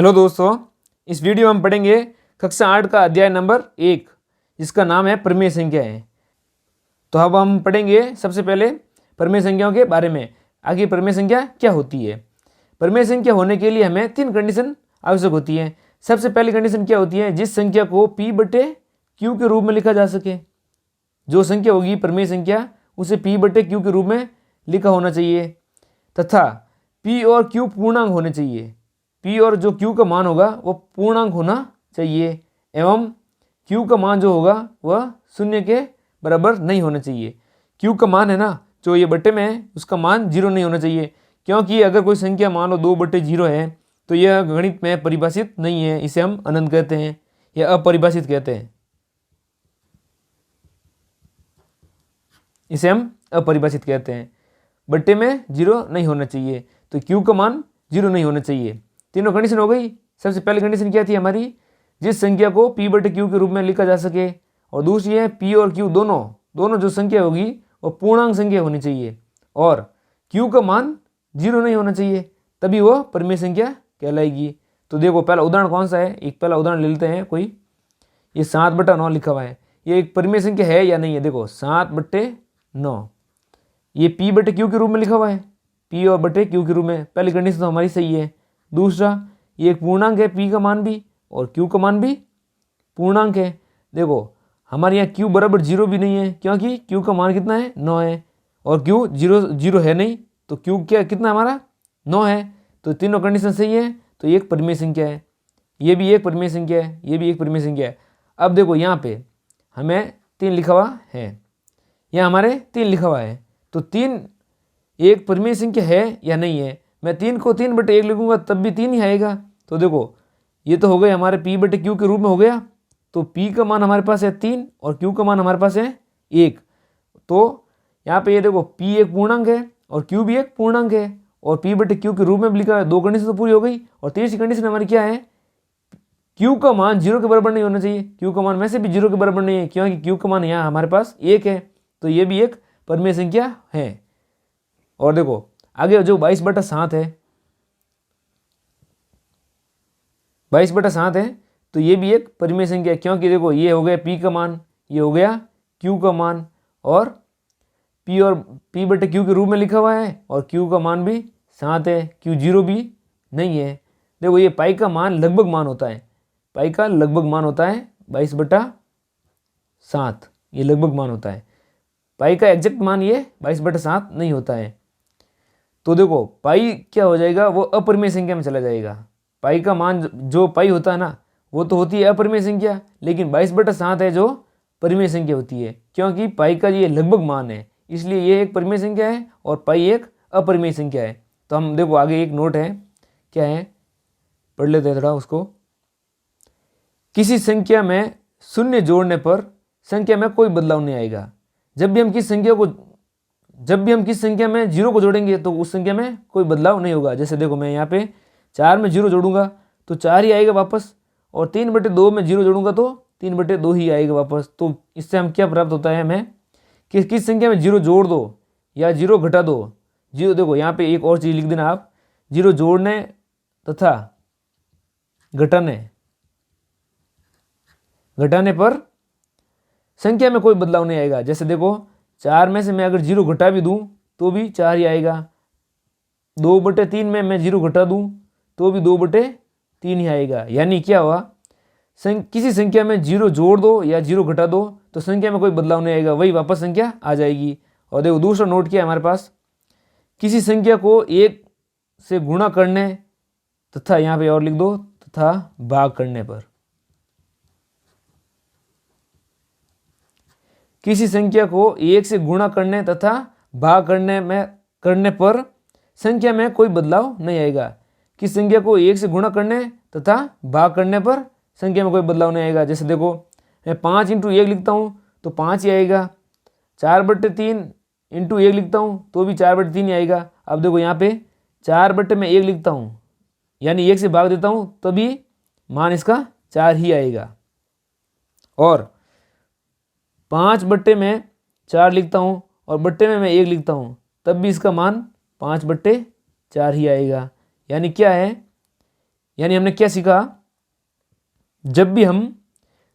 Hello दोस्तों, इस video में हम पढ़ेंगे कक्षा 8 का अध्याय नंबर 1 जिसका नाम है परिमेय संख्याएं। तो अब हम पढ़ेंगे सबसे पहले परिमेय संख्याओं के बारे में। आगे परिमेय संख्या क्या होती है। परिमेय संख्या होने के लिए हमें 3 कंडीशन आवश्यक होती है। सबसे पहली कंडीशन क्या होती है, जिस संख्या को P/Q के रूप में लिखा जा सके। जो संख्या होगी परिमेय संख्या उसे P/Q के रूप में लिखा होना चाहिए तथा P और Q पूर्णांक होने चाहिए। P और जो Q का मान होगा वो पूर्णांक होना चाहिए एवं Q का मान जो होगा वह शून्य के बराबर नहीं होना चाहिए। Q का मान है ना जो ये बट्टे में है उसका मान 0 नहीं होना चाहिए, क्योंकि अगर कोई संख्या मान लो 2/0 है तो यह गणित में परिभाषित नहीं है। इसे हम अनंत कहते हैं या अपरिभाषित कहते हैं। इसे हम अपरिभाषित कहते हैं। बट्टे में 0 नहीं होना चाहिए तो Q का मान 0 नहीं होना चाहिए। तीनों कंडीशन हो गई। सबसे पहली कंडीशन क्या थी हमारी, जिस संख्या को P/Q के रूप में लिखा जा सके, और दूसरी है P और Q दोनों जो संख्या होगी वो पूर्णांक संख्या होनी चाहिए और Q का मान 0 नहीं होना चाहिए, तभी वो परिमेय संख्या कहलाएगी। तो देखो पहला उदाहरण कौन सा है, एक पहला उदाहरण ले लेते हैं। कोई ये 7/9 लिखा हुआ है, ये एक परिमेय संख्या है या नहीं है। देखो 7/9 ये P/Q के रूप में लिखा हुआ है, P और बटे Q के रूप में। पहली कंडीशन तो हमारी सही है। दूसरा ये एक पूर्णांक है, P का मान भी और Q का मान भी पूर्णांक है। देखो हमारे यहाँ Q बराबर 0 भी नहीं है, क्योंकि Q का मान कितना है 9 है और Q 0 है नहीं, तो Q क्या कितना हमारा 9 है। तो तीनों कंडीशन सही है, तो ये एक परिमेय संख्या है, ये भी एक परिमेय संख्या है, ये भी एक परिमेय संख्या है। अब देखो यहाँ पे हमें 3 लिखा हुआ है, यहाँ हमारे 3 लिखा हुआ है, तो 3 एक परिमेय संख्या है या नहीं है। मैं 3 को 3/1 लिखूंगा तब भी 3 ही आएगा। तो देखो ये तो हो गए हमारे P/Q के रूप में हो गया, तो P का मान हमारे पास है 3 और Q का मान हमारे पास है 1। तो यहाँ पे ये देखो P एक पूर्णांक है और Q भी एक पूर्णांक है और P/Q के रूप में भी लिखा है। 2 कंडीशन तो पूरी हो गई। और तीसरी कंडीशन हमारी क्या है, Q का मान 0 के बराबर नहीं होना चाहिए। Q का मान में से भी 0 के बराबर नहीं है, क्योंकि Q का मान यहाँ हमारे पास 1 है, तो ये भी एक परिमेय संख्या है। और देखो आगे जो 22/7 है, 22/7 है, तो ये भी एक परिमेय संख्या है, क्योंकि देखो ये हो गया P का मान, ये हो गया Q का मान और P/Q के रूप में लिखा हुआ है और Q का मान भी 7 है, Q 0 भी नहीं है। देखो ये पाई का मान लगभग मान होता है, पाई का लगभग मान होता है 22/7, ये लगभग मान होता है। पाई का एग्जैक्ट मान ये 22/7 नहीं होता है। तो देखो पाई क्या हो जाएगा, वो अपरिमेय संख्या में चला जाएगा। पाई का मान जो पाई होता है ना वो तो होती है अपरिमेय संख्या, लेकिन 22/7 है जो परिमेय संख्या होती है, क्योंकि पाई का ये लगभग मान है, इसलिए ये एक परिमेय संख्या है और पाई एक अपरिमेय संख्या है। तो हम देखो आगे एक नोट है, क्या है पढ़ लेते हैं थोड़ा उसको। किसी संख्या में शून्य जोड़ने पर संख्या में कोई बदलाव नहीं आएगा। जब भी हम किस संख्या में 0 को जोड़ेंगे तो उस संख्या में कोई बदलाव नहीं होगा। जैसे देखो मैं यहाँ पे 4 में 0 जोड़ूंगा तो 4 ही आएगा वापस, और 3/2 में 0 जोड़ूंगा तो 3/2 ही आएगा वापस। तो इससे हम क्या प्राप्त होता है हमें कि किस संख्या में 0 जोड़ दो या 0 घटा दो। 0 देखो यहाँ पे एक और चीज़ लिख देना आप, 0 जोड़ने तथा घटाने पर संख्या में कोई बदलाव नहीं आएगा। जैसे देखो 4 में से मैं अगर 0 घटा भी दूं तो भी 4 ही आएगा। 2/3 में मैं 0 घटा दूं तो भी 2/3 ही आएगा। यानी क्या हुआ, किसी संख्या में 0 जोड़ दो या 0 घटा दो तो संख्या में कोई बदलाव नहीं आएगा, वही वापस संख्या आ जाएगी। और देखो दूसरा नोट क्या है हमारे पास, किसी संख्या को 1 से गुणा करने तथा यहाँ पे और लिख दो तथा भाग करने पर, किसी संख्या को 1 से गुणा करने तथा भाग करने पर संख्या में कोई बदलाव नहीं आएगा। किसी संख्या को 1 से गुणा करने तथा भाग करने पर संख्या में कोई बदलाव नहीं आएगा। जैसे देखो मैं 5 × 1 लिखता हूँ तो 5 ही आएगा, 4/3 × 1 लिखता हूँ तो भी 4/3 ही आएगा। अब देखो यहाँ पे 4/1 लिखता हूँ यानी 1 से भाग देता हूँ तभी मान इसका 4 ही आएगा, और 5/4 लिखता हूँ और बट्टे में मैं 1 लिखता हूँ तब भी इसका मान 5/4 ही आएगा। यानी क्या है, यानी हमने क्या सीखा, जब भी हम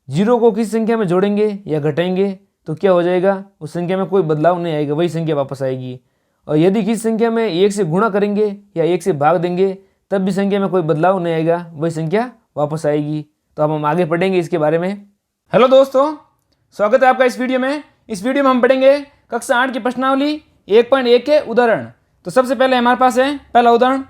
जीरो को किसी संख्या में जोड़ेंगे या घटाएंगे तो क्या हो जाएगा, उस संख्या में कोई बदलाव नहीं आएगा, वही संख्या वापस आएगी। और यदि किसी संख्या में 1 से गुणा करेंगे या 1 से भाग देंगे तब भी संख्या में कोई बदलाव नहीं आएगा, वही संख्या वापस आएगी। तो अब हम आगे पढ़ेंगे इसके बारे में। हेलो दोस्तों, स्वागत है आपका इस वीडियो में। इस वीडियो में हम पढ़ेंगे कक्षा 8 की प्रश्नावली 1.1 के उदाहरण। तो सबसे पहले हमारे पास है पहला उदाहरण,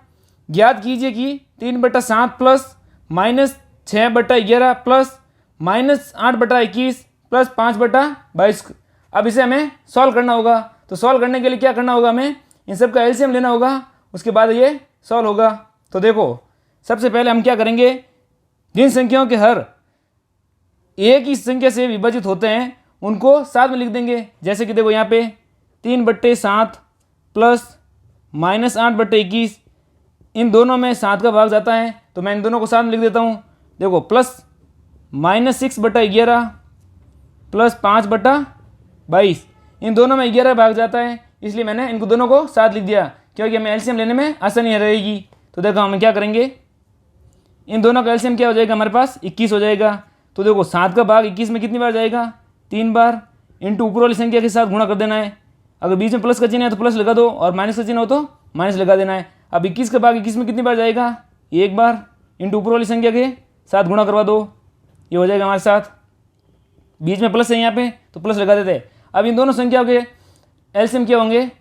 ज्ञात कीजिए कि 3/7 प्लस -6/11 प्लस -8/21 प्लस 5/22। अब इसे हमें सॉल्व करना होगा। तो सॉल्व करने के लिए क्या करना होगा, हमें इन सब का एलसीएम लेना होगा, उसके बाद ये सॉल्व होगा। तो देखो सबसे पहले हम क्या करेंगे, जिन संख्याओं के हर एक ही संख्या से विभाजित होते हैं उनको साथ में लिख देंगे। जैसे कि देखो यहाँ पे 3/7 प्लस -8/21, इन दोनों में 7 का भाग जाता है तो मैं इन दोनों को साथ में लिख देता हूँ। देखो प्लस -6/11 प्लस 5/22, इन दोनों में 11 भाग जाता है, इसलिए मैंने इनको दोनों को साथ लिख दिया क्योंकि हमें एलसीएम लेने में आसानी रहेगी। तो देखो हम क्या करेंगे, इन दोनों का एलसीएम क्या हो जाएगा, हमारे पास 21 हो जाएगा। तो देखो 7 का भाग 21 में कितनी बार जाएगा, 3 बार, इंटू ऊपर वाली संख्या के साथ गुणा कर देना है। अगर बीच में प्लस का चिन्ह है तो प्लस लगा दो और माइनस का चिन्ह हो तो माइनस लगा देना है। अब 21 का भाग 21 में कितनी बार जाएगा, 1 बार, इंटू ऊपर वाली संख्या के साथ गुणा करवा दो, ये हो जाएगा हमारे साथ। बीच में प्लस है यहाँ पे तो प्लस लगा देते हैं। अब इन दोनों संख्याओं के एलसीएम क्या होंगे,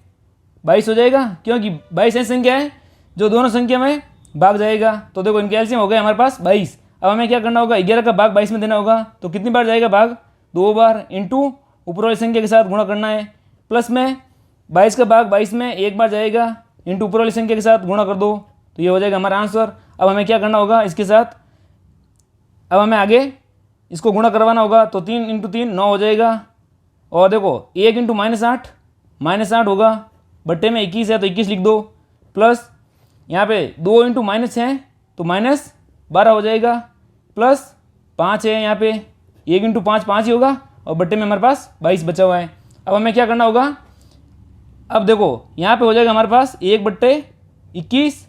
22 हो जाएगा, क्योंकि 22 ऐसी संख्या है जो दोनों संख्या में भाग जाएगा। तो देखो इनके एलसीएम हो गए हमारे पास 22। अब हमें क्या करना होगा, 11 का भाग 22 में देना होगा, तो कितनी बार जाएगा भाग, 2 बार, इंटू ऊपर वाली संख्या के साथ गुणा करना है। प्लस में 22 का भाग 22 में 1 बार जाएगा, इंटू ऊपर वाली संख्या के साथ गुणा कर दो, तो ये हो जाएगा हमारा आंसर। अब हमें क्या करना होगा इसके साथ, अब हमें आगे इसको गुणा करवाना होगा। तो 3 × 3 9 हो जाएगा। और देखो 1 × -8 होगा, बट्टे में 21 है तो 21 लिख दो, प्लस यहाँ पे 2 × -6 है तो -12 हो जाएगा, प्लस 5 है यहाँ पे, 1 × 5 5 ही होगा और बट्टे में हमारे पास 22 बचा हुआ है। अब हमें क्या करना होगा, अब देखो यहाँ पे हो जाएगा हमारे पास 1/21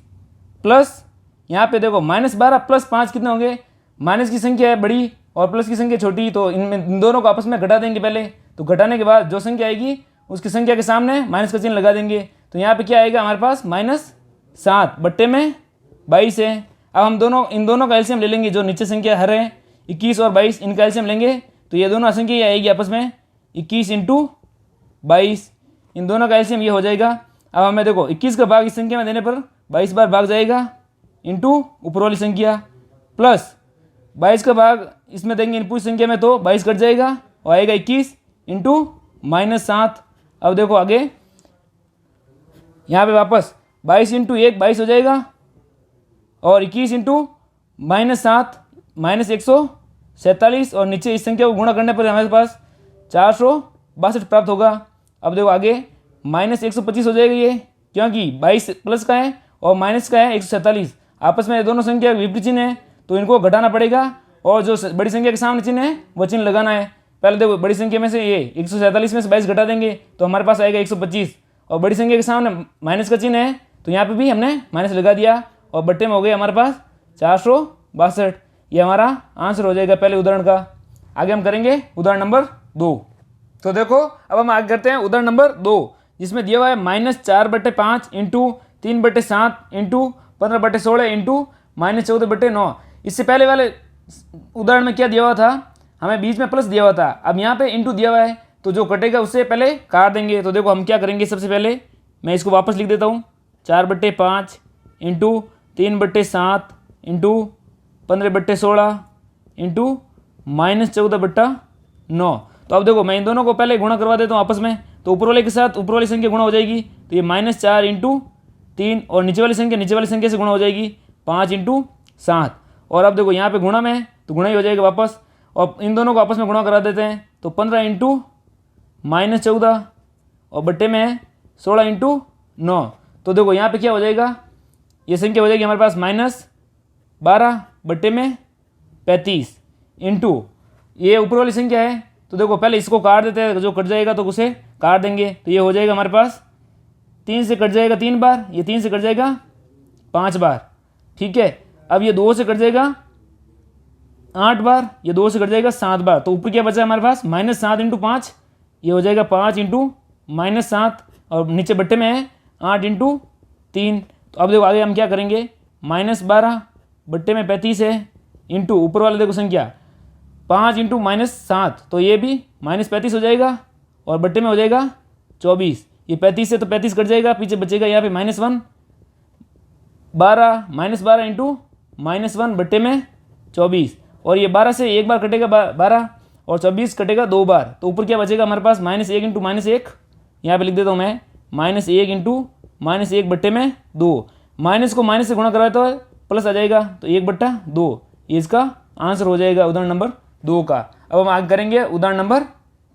प्लस यहाँ पे देखो -12 प्लस 5 कितने होंगे, माइनस की संख्या है बड़ी और प्लस की संख्या छोटी, तो इन दोनों को आपस में घटा देंगे पहले। तो घटाने के बाद जो संख्या आएगी उसकी संख्या के सामने माइनस का चिन्ह लगा देंगे। तो यहाँ पे क्या आएगा हमारे पास -7 बट्टे में 22 है। अब हम इन दोनों का एलसीएम ले लेंगे, जो नीचे संख्या हर है 21 और 22, इनका एलसीएम लेंगे तो ये दोनों संख्या आएगी आपस में 21 × 22, इन दोनों का एलसीएम ये हो जाएगा। अब हमें देखो 21 का भाग इस संख्या में देने पर 22 बार भाग जाएगा, इंटू ऊपर वाली संख्या, प्लस 22 का भाग इसमें देंगे इन पूरी संख्या में तो 22 कट जाएगा और आएगा 21 × -7। अब देखो आगे यहाँ पे वापस 22 × 1 22 हो जाएगा और 21 × -7 -147, और नीचे इस संख्या को गुणा करने पर हमारे पास 462 प्राप्त होगा। अब देखो आगे -125 हो जाएगा ये, क्योंकि 22 प्लस का है और माइनस का है 147, आपस में दोनों संख्या विपरीत चिन्ह है तो इनको घटाना पड़ेगा और जो बड़ी संख्या के सामने चिन्ह है वो चिन्ह लगाना है। पहले देखो बड़ी संख्या में से ये 147 में से 22 घटा देंगे तो हमारे पास आएगा 125, और बड़ी संख्या के सामने माइनस का चिन्ह है तो यहाँ पे भी हमने माइनस लगा दिया और बट्टे में हो गए हमारे पास 462। ये हमारा आंसर हो जाएगा पहले उदाहरण का। आगे हम करेंगे उदाहरण नंबर 2। तो देखो अब हम आगे करते हैं उदाहरण नंबर 2, जिसमें दिया हुआ है -4/5 इंटू 3/7 इंटू 15/16 इंटू -14/9। इससे पहले वाले उदाहरण में क्या दिया हुआ था, हमें बीच में प्लस दिया हुआ था, अब यहाँ पे इंटू दिया हुआ है तो जो कटेगा उससे पहले काट देंगे। तो देखो हम क्या करेंगे, सबसे पहले मैं इसको वापस लिख देता हूँ, 4/5 इंटू 3/7 इंटू 15/16 इंटू -14/9। तो अब देखो मैं इन दोनों को पहले गुणा करवा देता हूँ आपस में, तो ऊपर वाले के साथ ऊपर वाली संख्या गुणा हो जाएगी तो ये -4 × 3, और नीचे वाली संख्या से गुणा हो जाएगी 5 × 7। और अब देखो यहाँ पे गुणा में तो गुणा ही हो जाएगा वापस, और इन दोनों को आपस में गुणा करा देते हैं तो 15 × -14 और बट्टे में है 16 × 9। तो देखो यहाँ पे क्या हो जाएगा, ये संख्या हो जाएगी हमारे पास -12 बट्टे में 35 इंटू ये ऊपर वाली संख्या है तो देखो पहले इसको काट देते हैं, जो कट जाएगा तो उसे काट देंगे तो ये हो जाएगा हमारे पास 3 से कट जाएगा 3 बार, ये 3 से कट जाएगा 5 बार, ठीक है। अब ये 2 से कट जाएगा 8 बार, ये 2 से कट जाएगा 7 बार, तो ऊपर क्या बचा हमारे पास -7 × 5, ये हो जाएगा 5 × -7 और नीचे बट्टे में है 8 × 3। तो अब देखो आगे हम क्या करेंगे, -12 बट्टे में 35 है इंटू ऊपर वाला देखो संख्या 5 × -7, तो ये भी -35 हो जाएगा और बट्टे में हो जाएगा 24। ये 35 से तो 35 कट जाएगा, पीछे बचेगा यहाँ पे -1, 12 × -1 बट्टे में 24, और ये 12 से एक बार कटेगा 12 और 24 कटेगा 2 बार, तो ऊपर क्या बचेगा हमारे पास -1 × -1, यहाँ पे लिख देता हूँ मैं -1 × -1 बट्टे में 2, माइनस को माइनस से गुणा कराए तो प्लस आ जाएगा, तो 1/2, ये इसका आंसर हो जाएगा उदाहरण नंबर 2 का। अब हम आगे करेंगे उदाहरण नंबर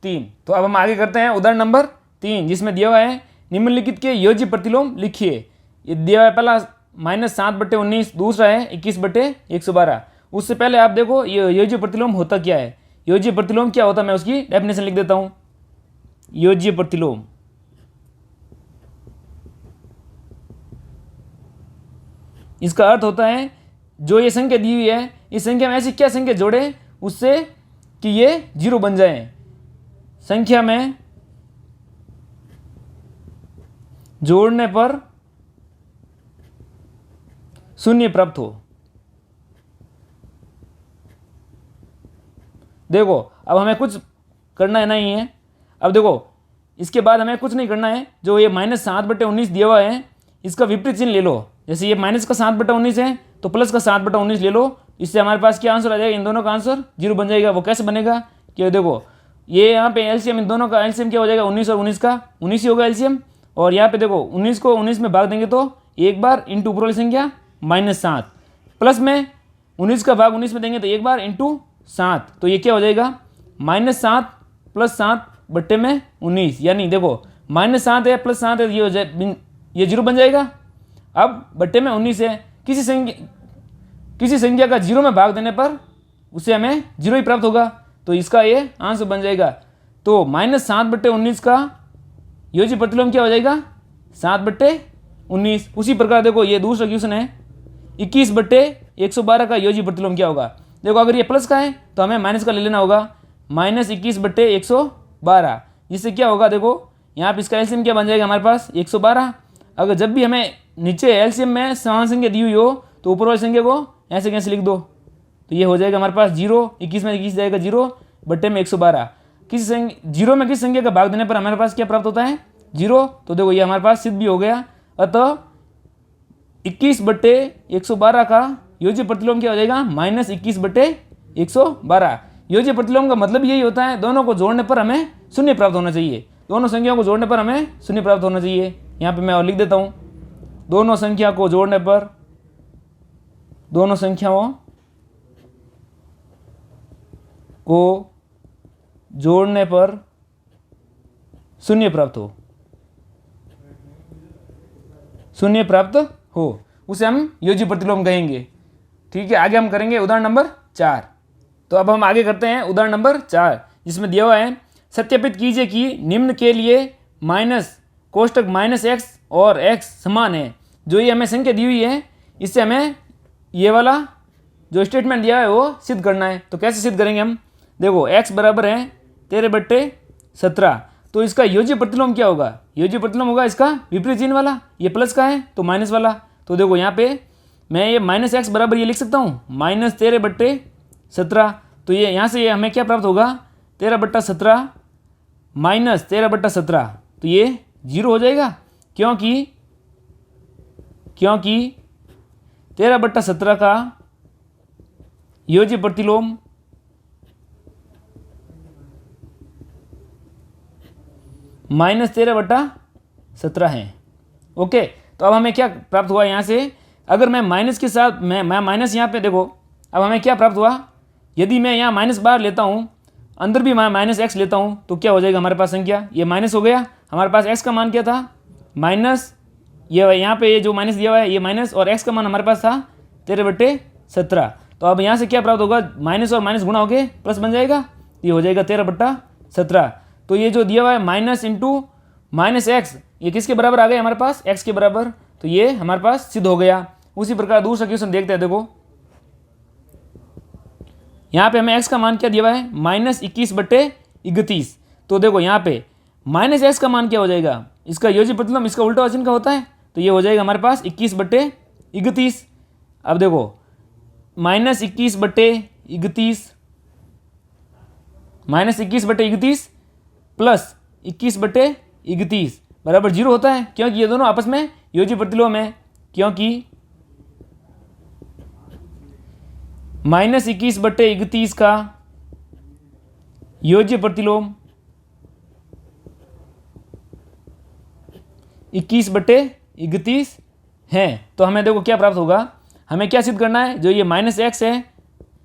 3। तो अब हम आगे करते हैं उदाहरण नंबर 3, जिसमें दिया हुआ है निम्नलिखित के योज्य प्रतिलोम लिखिए। ये दिया हुआ है पहला -7/19, दूसरा है 21/112। उससे पहले आप देखो ये योज्य प्रतिलोम होता क्या है। योज्य प्रतिलोम क्या होता है, मैं उसकी डेफिनेशन लिख देता हूँ। योज्य प्रतिलोम इसका अर्थ होता है जो ये संख्या दी हुई है, इस संख्या में ऐसी क्या संख्या जोड़े उससे कि ये 0 बन जाए। संख्या में जोड़ने पर शून्य प्राप्त हो। देखो अब हमें कुछ करना नहीं है। अब देखो इसके बाद हमें कुछ नहीं करना है। जो ये -7/19 दिया हुआ है इसका विपरीत चिन्ह ले लो। जैसे ये माइनस का 7/19 है तो प्लस का 7/19 ले लो। इससे हमारे पास क्या आंसर आ जाएगा, इन दोनों का आंसर 0 बन जाएगा। वो कैसे बनेगा कि देखो ये यहाँ पे एलसीएम, इन दोनों का एलसीएम क्या हो जाएगा, 19 और 19 का 19 ही होगा एलसीएम। और यहाँ पे देखो 19 को 19 में भाग देंगे तो एक बार इंटू ऊपर वाली संख्या -7, प्लस में 19 का भाग 19 में देंगे तो एक बार इंटू 7, तो ये क्या हो जाएगा -7 + 7 बट्टे में 19। यानी देखो -7 है प्लस 7 है, ये 0 बन जाएगा। अब बट्टे में 19 है, किसी संख्या का 0 में भाग देने पर उसे हमें 0 ही प्राप्त होगा, तो इसका ये आंसर बन जाएगा। तो -7/19 का योज्य प्रतिलोम क्या हो जाएगा 7/19। उसी प्रकार देखो ये दूसरा क्वेश्चन है 21/112 का योज्य प्रतिलोम क्या होगा। देखो अगर ये प्लस का है तो हमें माइनस का ले लेना होगा, -21/112, जिससे क्या होगा देखो यहाँ पे इसका एलसीएम क्या बन जाएगा हमारे पास 112। अगर जब भी हमें नीचे एलसीएम में समान संख्या दी हुई हो तो ऊपर वाली संख्या को ऐसे कैसे लिख दो, तो ये हो जाएगा हमारे पास 0, 21 में 21 जाएगा 0 बट्टे में 112। किसी संख्या 0 में किस संख्या का भाग देने पर हमारे पास क्या प्राप्त होता है 0, तो देखो ये हमारे पास सिद्ध भी हो गया। अतः 21/112 का योज्य प्रतिलोम क्या हो जाएगा -21/112। योज्य प्रतिलोम का मतलब यही होता है दोनों को जोड़ने पर हमें शून्य प्राप्त होना चाहिए। दोनों संख्याओं को जोड़ने पर हमें शून्य प्राप्त होना चाहिए। यहाँ पे मैं और लिख देता हूँ, दोनों संख्या को जोड़ने पर, दोनों संख्याओं को जोड़ने पर शून्य प्राप्त हो, शून्य प्राप्त हो, उसे हम योज्य प्रतिलोम कहेंगे। ठीक है, आगे हम करेंगे उदाहरण नंबर 4। तो अब हम आगे करते हैं उदाहरण नंबर 4, जिसमें दिया हुआ है सत्यापित कीजिए कि निम्न के लिए कोष्टक -x और x समान है। जो ये हमें संख्या दी हुई है इससे हमें ये वाला जो स्टेटमेंट दिया है वो सिद्ध करना है। तो कैसे सिद्ध करेंगे हम, देखो x बराबर है 13/17, तो इसका योज्य प्रतिलोम क्या होगा, योज्य प्रतिलोम होगा इसका विपरीत चिन्ह वाला। ये प्लस का है तो माइनस वाला, तो देखो यहाँ पे मैं ये -x बराबर ये लिख सकता हूँ -13/17। तो ये यहाँ से ये हमें क्या प्राप्त होगा 13/17 - 13/17, तो ये 0 हो जाएगा, क्योंकि 13/17 का योज्य प्रतिलोम -13/17 है। ओके, तो अब हमें क्या प्राप्त हुआ यहाँ से, अगर मैं माइनस के साथ मैं माइनस यहाँ पे देखो, अब हमें क्या प्राप्त हुआ, यदि मैं यहाँ माइनस बार लेता हूँ, अंदर भी मैं -x लेता हूँ, तो क्या हो जाएगा हमारे पास संख्या, ये माइनस हो गया। हमारे पास x का मान क्या था माइनस, ये यहाँ पे ये जो माइनस दिया हुआ है ये माइनस, और x का मान हमारे पास था 13/17। तो अब यहाँ से क्या प्राप्त होगा, माइनस और माइनस गुणा हो गए प्लस बन जाएगा, ये हो जाएगा 13/17। तो ये जो दिया हुआ है माइनस इंटू -x, ये किसके बराबर आ गए हमारे पास, x के बराबर, तो ये हमारे पास सिद्ध हो गया। उसी प्रकार दूसरा क्वेश्चन देखते हैं। देखो यहाँ पे हमें x का मान क्या दिया हुआ है, -21/31। तो देखो यहाँ पे -x का मान क्या हो जाएगा, इसका योजी प्रतिलोम इसका उल्टा वचन का होता है, तो ये हो जाएगा हमारे पास 21/31। अब देखो -21/31 प्लस 21/31 बराबर 0 होता है, क्योंकि ये दोनों आपस में योजी प्रतिलोम है। क्योंकि -21/31 का योज्य प्रतिलोम 21/31 है। तो हमें देखो क्या प्राप्त होगा, हमें क्या सिद्ध करना है, जो ये -x है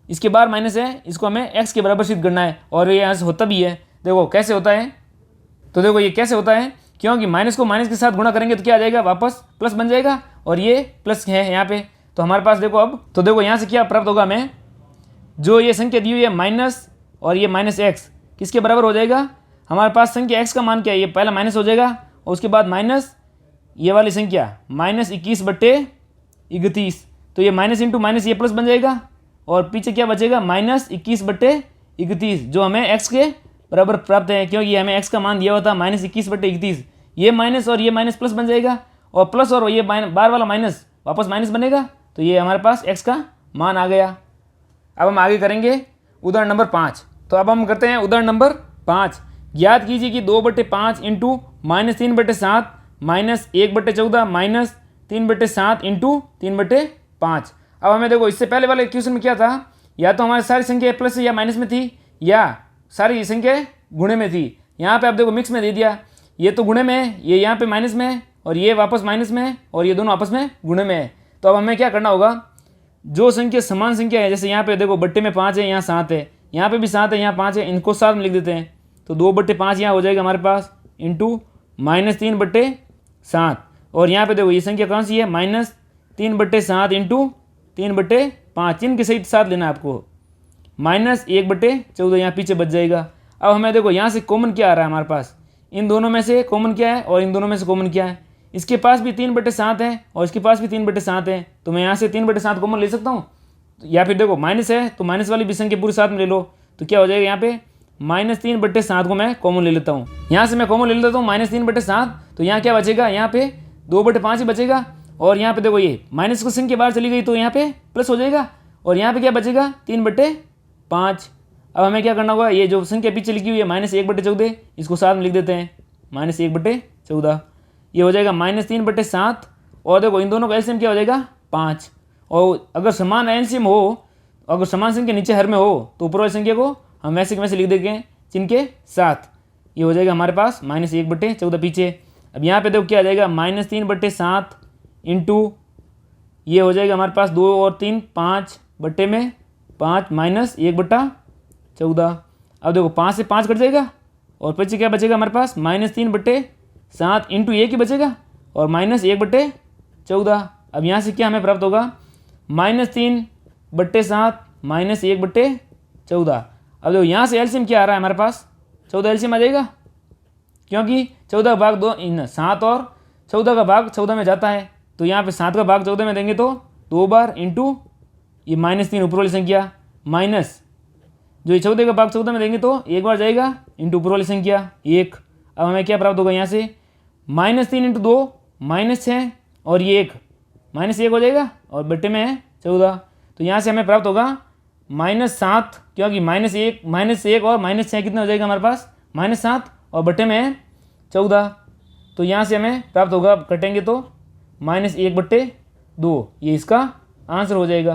इसके बाहर माइनस है, इसको हमें x के बराबर सिद्ध करना है, और ये यहाँ से होता भी है। देखो कैसे होता है, तो देखो ये कैसे होता है, क्योंकि माइनस को माइनस के साथ गुणा करेंगे तो क्या आ जाएगा, वापस प्लस बन जाएगा, और ये प्लस है यहाँ पे। तो हमारे पास देखो अब, तो देखो यहाँ से क्या प्राप्त होगा हमें, जो ये संख्या दी हुई है माइनस और ये -x किसके बराबर हो जाएगा, हमारे पास संख्या x का मान क्या है, ये पहला माइनस हो जाएगा, और उसके बाद माइनस ये वाली संख्या -21/31। तो ये माइनस इंटू माइनस ये प्लस बन जाएगा, और पीछे क्या बचेगा, -21/31, जो हमें x के बराबर प्राप्त है, क्योंकि हमें x का मान दिया हुआ था -21/31। ये माइनस और ये माइनस प्लस बन जाएगा, और प्लस और ये बार वाला माइनस वापस माइनस बनेगा, तो ये हमारे पास x का मान आ गया। अब हम आगे करेंगे उदाहरण नंबर 5। तो अब हम करते हैं उदाहरण नंबर 5। ज्ञात कीजिए कि 2/5 इंटू -3/7 -1/14 -3/7 इंटू 3/5। अब हमें देखो इससे पहले वाले क्वेश्चन में क्या था, या तो हमारी सारी संख्या प्लस या माइनस में थी, या सारी संख्या गुणे में थी। यहाँ पे आप देखो मिक्स में दे दिया, ये तो गुणे में है, ये यहाँ पे माइनस में है, और ये वापस माइनस में है, और ये दोनों आपस में गुणे में है। तो अब हमें क्या करना होगा, जो संख्या समान संख्या है, जैसे यहाँ पे देखो बट्टे में 5 है, यहाँ 7 है, यहाँ पे भी 7 है, यहाँ 5 है, इनको साथ में लिख देते हैं। तो 2/5 यहाँ हो जाएगा हमारे पास, इंटू -3/7, और यहाँ पे देखो ये संख्या कौन सी है, -3/7 इंटू 3/5, इनके सहित साथ लेना है आपको, -1/14 यहाँ पीछे बच जाएगा। अब हमें देखो यहाँ से कॉमन क्या आ रहा है हमारे पास, इन दोनों में से कॉमन क्या है और इन दोनों में से कॉमन क्या है, इसके पास भी 3/7 है और इसके पास भी 3/7 है, तो मैं यहाँ से 3/7 कॉमन ले सकता हूँ, या फिर देखो माइनस है तो माइनस वाली भी संख्या पूरे साथ में ले लो, तो क्या हो जाएगा यहाँ पे -3/7 को मैं कॉमन ले लेता हूँ। यहाँ से मैं कॉमन ले लेता हूँ -3/7, तो यहाँ क्या बचेगा, यहाँ पे 2/5 ही बचेगा, और यहाँ पे देखो ये माइनस की संख्या बाहर चली गई तो यहाँ पे प्लस हो जाएगा, और यहाँ पे क्या बचेगा 3/5। अब हमें क्या करना होगा, ये जो संख्या पीछे लिखी हुई है -1/14, इसको साथ में लिख देते हैं, -1/14, ये हो जाएगा -3/7, और देखो इन दोनों का एलसीएम क्या हो जाएगा 5। और अगर समान एलसीएम हो, अगर समान संख्या नीचे हर में हो, तो ऊपर वाली संख्या को हम वैसे के वैसे लिख देंगे चिन्ह के साथ, ये हो जाएगा हमारे पास -1/14 पीछे। अब यहाँ पे देखो क्या आ जाएगा, -3/7 इंटू ये हो जाएगा हमारे पास 2 और 3 5 बट्टे में 5 -1/14। अब देखो 5 से 5 कट जाएगा, और पीछे क्या बचेगा हमारे पास, -3/7 इंटू 1 ही बचेगा, और -1/14। अब यहाँ से क्या हमें प्राप्त होगा, -3/7 -1/14। अब देखो यहाँ से एलसीएम क्या आ रहा है हमारे पास, 14 एलसीएम आ जाएगा, क्योंकि 14 का भाग 2 7 और 14 का भाग 14 में जाता है, तो यहाँ पे 7 का भाग 14 में देंगे तो 2 बार इंटू ये -3 ऊपर वाली संख्या, माइनस जो ये 14 का भाग 14 में देंगे तो 1 बार जाएगा इंटू ऊपर वाली संख्या 1। अब हमें क्या प्राप्त होगा, यहाँ से -3 इंटू 2 -6, और ये 1 -1 हो जाएगा, और बट्टे में है 14, तो यहाँ से हमें प्राप्त होगा -7, क्योंकि -1 और -6 कितना हो जाएगा हमारे पास, -7, और बट्टे में है 14, तो यहाँ से हमें प्राप्त होगा, कटेंगे तो -1/2, ये इसका आंसर हो जाएगा।